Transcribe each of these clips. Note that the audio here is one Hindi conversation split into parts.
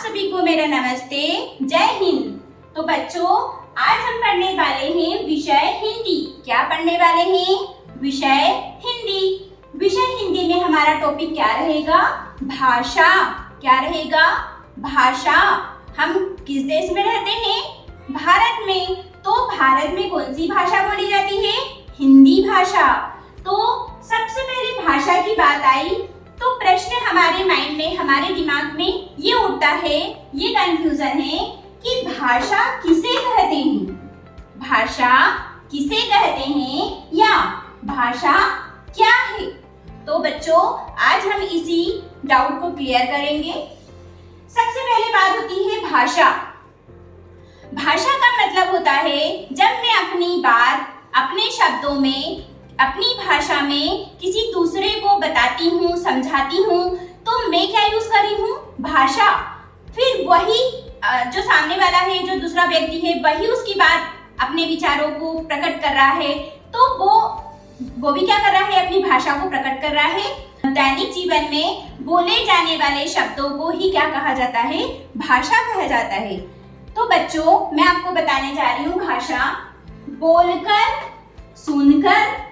सभी को मेरा नमस्ते, जय हिंद। तो बच्चों, आज हम पढ़ने वाले हैं विषय हिंदी। क्या पढ़ने वाले हैं? विषय हिंदी। विषय हिंदी में हमारा टॉपिक क्या रहेगा? भाषा। क्या रहेगा? भाषा। हम किस देश में रहते हैं? भारत में। तो भारत में कौन सी भाषा बोली जाती है? हिंदी भाषा। तो सबसे पहले भाषा की बात आई तो प्रश्न हमारे माइंड में, हमारे दिमाग में ये उठता है, ये कंफ्यूजन है कि भाषा किसे कहते हैं? भाषा किसे कहते हैं या भाषा क्या है? तो बच्चों, आज हम इसी डाउट को क्लियर करेंगे। सबसे पहले बात होती है भाषा। भाषा का मतलब होता है जब मैं अपनी बात अपने शब्दों में, अपनी भाषा में किसी दूसरे को बताती हूँ, समझाती हूँ, तो मैं क्या यूज कर रही हूँ? भाषा। फिर वही जो सामने वाला है, जो दूसरा व्यक्ति है, वही उसकी बात, अपने विचारों को प्रकट कर रहा है, तो वो भी क्या कर रहा है? अपनी भाषा को प्रकट कर रहा है। दैनिक जीवन में बोले जाने वाले शब्दों को ही क्या कहा जाता है? भाषा कहा जाता है। तो बच्चों, मैं आपको बताने जा रही हूँ भाषा। बोलकर, सुनकर,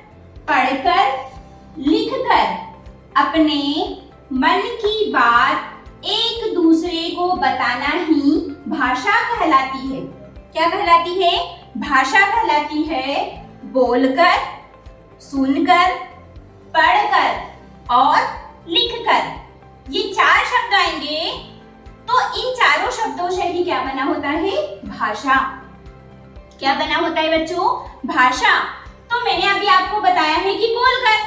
पढ़कर, लिखकर अपने मन की बात एक दूसरे को बताना ही भाषा कहलाती है। क्या कहलाती है? भाषा कहलाती है बोलकर, सुनकर, पढ़कर और लिखकर। ये चार शब्द आएंगे, तो इन चारों शब्दों से ही क्या बना होता है? भाषा। क्या बना होता है बच्चों? भाषा। तो मैंने अभी आपको बताया है कि बोलकर,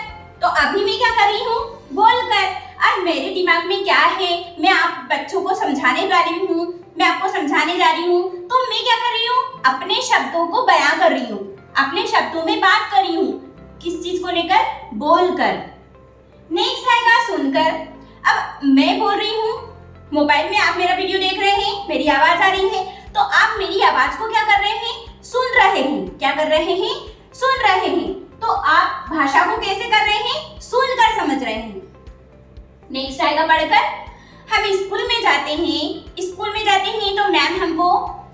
तो अभी मैं क्या कर रही हूँ? बोलकर। अब मेरे दिमाग में क्या है, मैं आप बच्चों को समझाने वाली हूँ, मैं आपको समझाने जा रही हूँ, तो मैं क्या कर रही हूँ? अपने शब्दों को बयां कर रही हूँ, अपने शब्दों में बात कर रही हूँ। किस चीज को लेकर? बोलकर। नेक्स्ट आएगा सुनकर। अब मैं बोल रही हूँ, मोबाइल में आप मेरा वीडियो देख रहे हैं, मेरी आवाज आ रही है, तो आप मेरी आवाज को क्या कर रहे हैं? सुन रहे हैं। क्या कर रहे हैं? सुन रहे हैं। तो आप भाषा को कैसे कर रहे हैं? सुनकर समझ रहे हैं। नेक्स्ट आएगा पढ़कर। हम स्कूल में जाते हैं, तो मैम हमको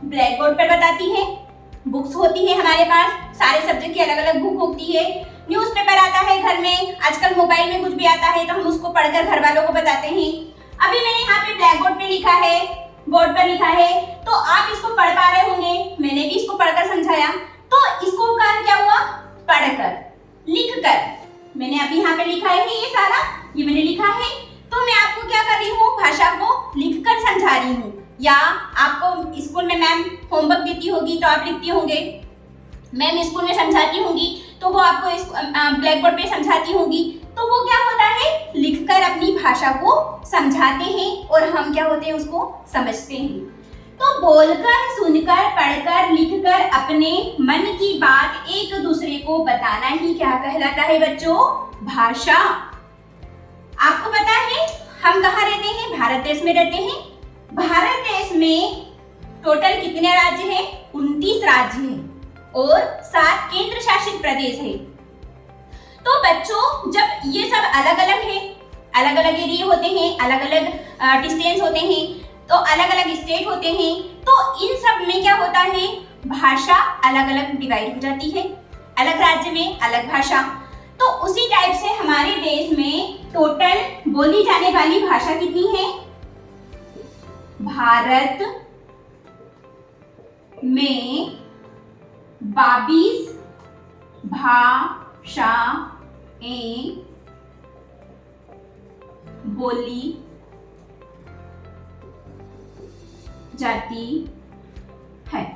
ब्लैक बोर्ड पर बताती है, बुक्स होती है हमारे पास, सारे सब्जेक्ट की अलग अलग बुक होती है, न्यूज़पेपर आता है घर में, आजकल मोबाइल में कुछ भी आता है तो हम उसको पढ़कर घर वालों को बताते हैं। अभी मैंने यहाँ पे ब्लैक बोर्ड पे लिखा है, बोर्ड पर लिखा है, तो आप इसको पढ़ पा रहे होंगे, मैंने भी इसको पढ़कर समझाया। तो इसको क्या हुआ? पढ़कर, लिखकर। मैंने अभी यहाँ पे लिखा है ये सारा, ये मैंने लिखा है, तो मैं आपको क्या कर रही हूँ? भाषा को लिखकर समझा रही हूँ। या आपको स्कूल में मैम होमवर्क देती होगी तो आप लिखती होंगे, मैम स्कूल में समझाती होंगी तो वो आपको ब्लैक बोर्ड पे समझाती होंगी, तो वो क्या होता है? लिखकर अपनी भाषा को समझाते हैं और हम क्या होते हैं? उसको समझते हैं। तो बोलकर, सुनकर, पढ़कर, लिखकर अपने मन की बात एक दूसरे को बताना ही क्या कहलाता है बच्चों? भाषा। आपको पता है हम कहाँ रहते हैं? भारत देश में रहते हैं। भारत देश में टोटल कितने राज्य हैं? 29 राज्य हैं और 7 केंद्र शासित प्रदेश है। तो बच्चों, जब ये सब अलग अलग है, अलग अलग एरिया होते हैं, अलग अलग डिस्टेंस होते हैं, तो अलग अलग स्टेट होते हैं, तो इन सब में क्या होता है? भाषा अलग अलग डिवाइड हो जाती है, अलग राज्य में अलग भाषा। तो उसी टाइप से हमारे देश में टोटल बोली जाने वाली भाषा कितनी है? भारत में 22 भाषाएं बोली जाती है।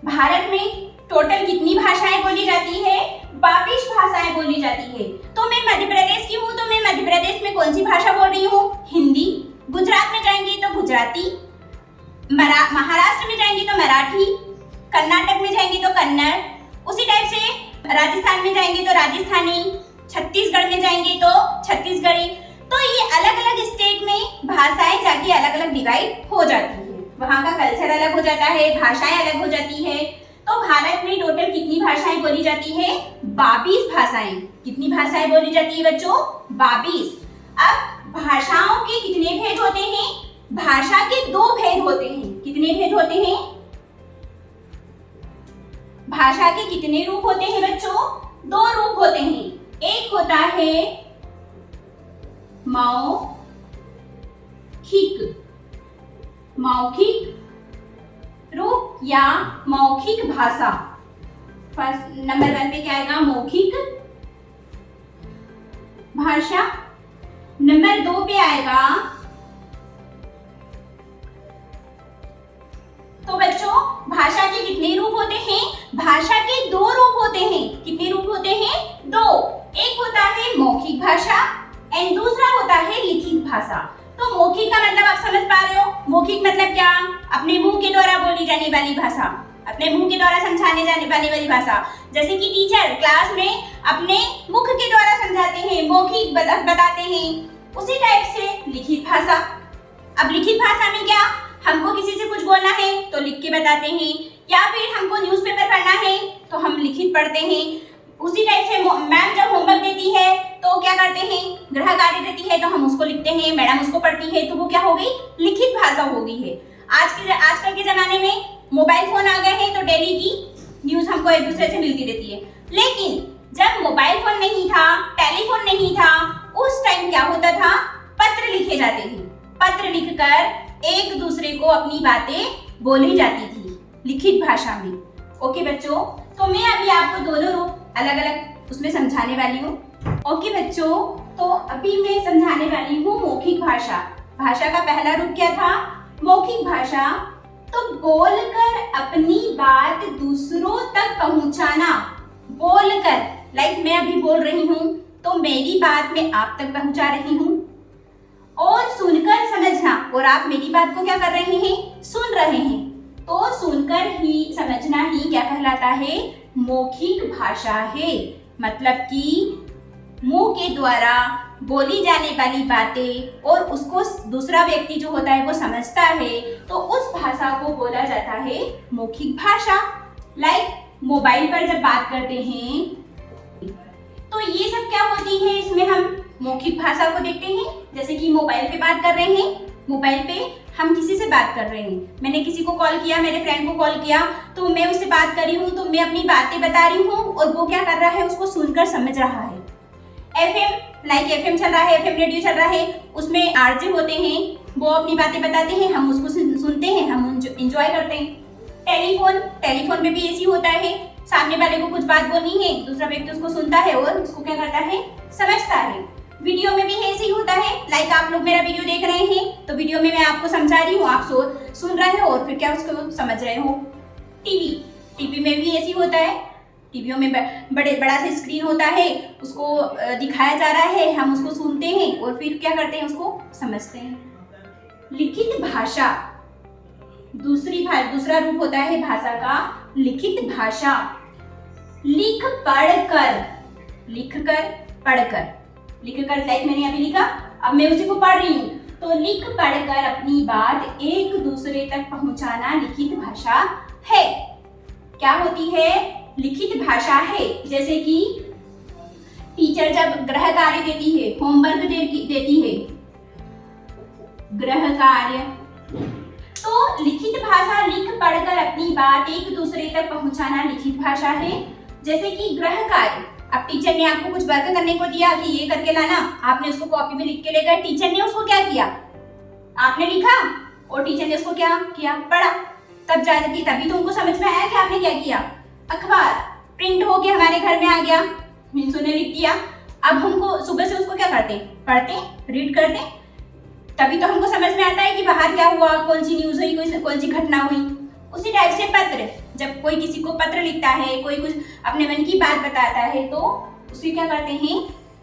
भारत में टोटल कितनी भाषाएं बोली जाती है? 22 भाषाएं बोली जाती है। तो मैं मध्य प्रदेश की हूँ, तो मैं मध्य प्रदेश में कौन सी भाषा बोल रही हूँ? हिंदी। गुजरात में जाएंगे तो गुजराती, महाराष्ट्र में जाएंगे तो मराठी, कर्नाटक में जाएंगे तो कन्नड़, उसी टाइप से राजस्थान में जाएंगे तो राजस्थानी, छत्तीसगढ़ में जाएंगे तो छत्तीसगढ़ी। तो ये अलग अलग स्टेट में भाषाएं जाके अलग अलग डिवाइड हो जाती है, वहाँ का कल्चर अलग हो जाता है, भाषाएं अलग हो जाती है। तो भारत में टोटल कितनी भाषाएं बोली जाती है? 22 भाषाएं। कितनी भाषाएं बोली जाती है बच्चों? 22। अब भाषाओं के कितने भेद होते हैं? भाषा के दो भेद होते हैं। कितने भेद होते हैं? भाषा के कितने रूप होते हैं बच्चों? दो रूप होते हैं। एक होता है मौखिक रूप या मौखिक भाषा। फर्स्ट नंबर 1 पे क्या आएगा? मौखिक भाषा। नंबर 2 पे आएगा, तो बच्चों भाषा के कितने रूप होते हैं? भाषा के दो रूप होते हैं। कितने रूप होते हैं? दो। एक होता है मौखिक भाषा एंड दूसरा होता है लिखित भाषा। तो मौखिक का मतलब आप समझ पा रहे हो? मौखिक मतलब क्या? अपने मुंह के द्वारा बोली जाने वाली भाषा, अपने मुंह के द्वारा समझाने जाने वाली भाषा। जैसे कि टीचर क्लास में अपने मुख के द्वारा समझाते हैं, मौखिक बताते हैं, उसी टाइप से लिखित भाषा। अब लिखित भाषा में क्या? हमको किसी से कुछ बोलना है तो लिख के बताते हैं, या फिर हमको न्यूज़पेपर पढ़ना है तो हम लिखित पढ़ते हैं। उसी टाइप से मैम जब होमवर्क देती है तो क्या करते हैं? गृह कार्य देती है तो हम उसको लिखते हैं, मैडम उसको पढ़ती है, तो वो क्या हो गई? लिखित भाषा हो गई है। आजकल के जमाने में मोबाइल फोन आ गए हैं तो डेली की न्यूज हमको एक दूसरे से मिलती रहती है। लेकिन जब मोबाइल फोन नहीं था, टेलीफोन नहीं था, उस टाइम क्या होता था? पत्र लिखे जाते थे। पत्र लिखकर एक दूसरे को अपनी बातें बोली जाती थी लिखित भाषा में। ओके बच्चों, तो मैं अभी आपको दोनों रूप अलग अलग उसमें समझाने वाली हूँ। ओके बच्चों, तो अभी मैं समझाने वाली हूँ मौखिक भाषा। भाषा का पहला रूप क्या था? मौखिक भाषा। तो बोलकर अपनी बात दूसरों तक पहुंचाना। बोलकर, लाइक मैं अभी बोल रही हूँ तो मेरी बात मैं आप तक पहुंचा रही हूँ। और सुनकर समझना, और आप मेरी बात को क्या कर रहे हैं? सुन रहे हैं। तो सुनकर ही समझना ही क्या कहलाता है? मौखिक भाषा है। मतलब कि मुंह के द्वारा बोली जाने वाली बातें और उसको दूसरा व्यक्ति जो होता है वो समझता है, तो उस भाषा को बोला जाता है मौखिक भाषा। लाइक मोबाइल पर जब बात करते हैं तो ये सब क्या होती है? इसमें हम मौखिक भाषा को देखते हैं। जैसे कि मोबाइल पे बात कर रहे हैं, मोबाइल पे हम किसी से बात कर रहे हैं, मैंने किसी को कॉल किया, मेरे फ्रेंड को कॉल किया, तो मैं उससे बात कर रही हूँ, तो मैं अपनी बातें बता रही हूँ और वो क्या कर रहा है? उसको सुनकर समझ रहा है। एफएम चल रहा है, एफएम रेडियो चल रहा है, उसमें आरजे होते हैं, वो अपनी बातें बताते हैं, हम उसको सुनते हैं, हम एंजॉय करते हैं। टेलीफोन में भी ऐसी होता है, सामने वाले को कुछ बात बोलनी है, दूसरा व्यक्ति उसको सुनता है और उसको क्या करता है? समझता है। वीडियो में भी ऐसे ही होता है। लाइक आप लोग मेरा वीडियो देख रहे हैं तो वीडियो में मैं आपको समझा रही हूँ, आप सुन रहे हो और फिर क्या उसको समझ रहे हो। टीवी में भी ऐसी होता है। टीवियों में बड़ा सा स्क्रीन होता है, उसको दिखाया जा रहा है, हम उसको सुनते हैं और फिर क्या करते हैं? उसको समझते हैं। लिखित भाषा दूसरा रूप होता है भाषा का लिखित भाषा। लिख कर लाइक मैंने अभी लिखा, अब मैं उसी को पढ़ रही हूँ। तो लिख पढ़कर अपनी बात एक दूसरे तक पहुंचाना लिखित भाषा है। क्या होती है? लिखित भाषा है। जैसे कि टीचर जब गृह कार्य देती है, होमवर्क देती है, गृह कार्य, तो लिखित भाषा लिख पढ़कर अपनी बात एक दूसरे तक पहुंचाना लिखित भाषा है। जैसे कि गृह कार्य, अब टीचर ने आपको कुछ वर्क करने को दिया कि ये करके लाना, आपने उसको कॉपी में लिख के ले गए, टीचर ने उसको क्या किया? आपने लिखा और टीचर ने उसको क्या किया? पढ़ा। तभी तो उनको समझ में आया कि आपने क्या किया। अखबार प्रिंट होके हमारे घर में आ गया, मीन्स ने लिख दिया। अब हमको सुबह से उसको क्या करते? पढ़ते, रीड करते, तभी तो हमको समझ में आता है कि बाहर क्या हुआ, कौन सी न्यूज हुई, कौन सी घटना हुई। उसी टाइप से पत्र, जब कोई किसी को पत्र लिखता है, कोई कुछ अपने मन की बात बताता है, तो उसे क्या करते हैं?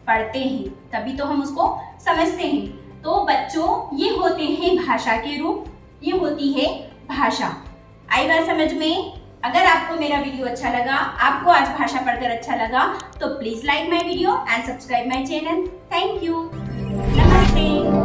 पढ़ते हैं, तभी तो हम उसको समझते हैं। तो बच्चों ये होते हैं भाषा के रूप, ये होती है भाषा। आई बात समझ में? अगर आपको मेरा वीडियो अच्छा लगा, आपको आज भाषा पढ़कर अच्छा लगा, तो please like my video and subscribe my channel. Thank you. नमस्ते।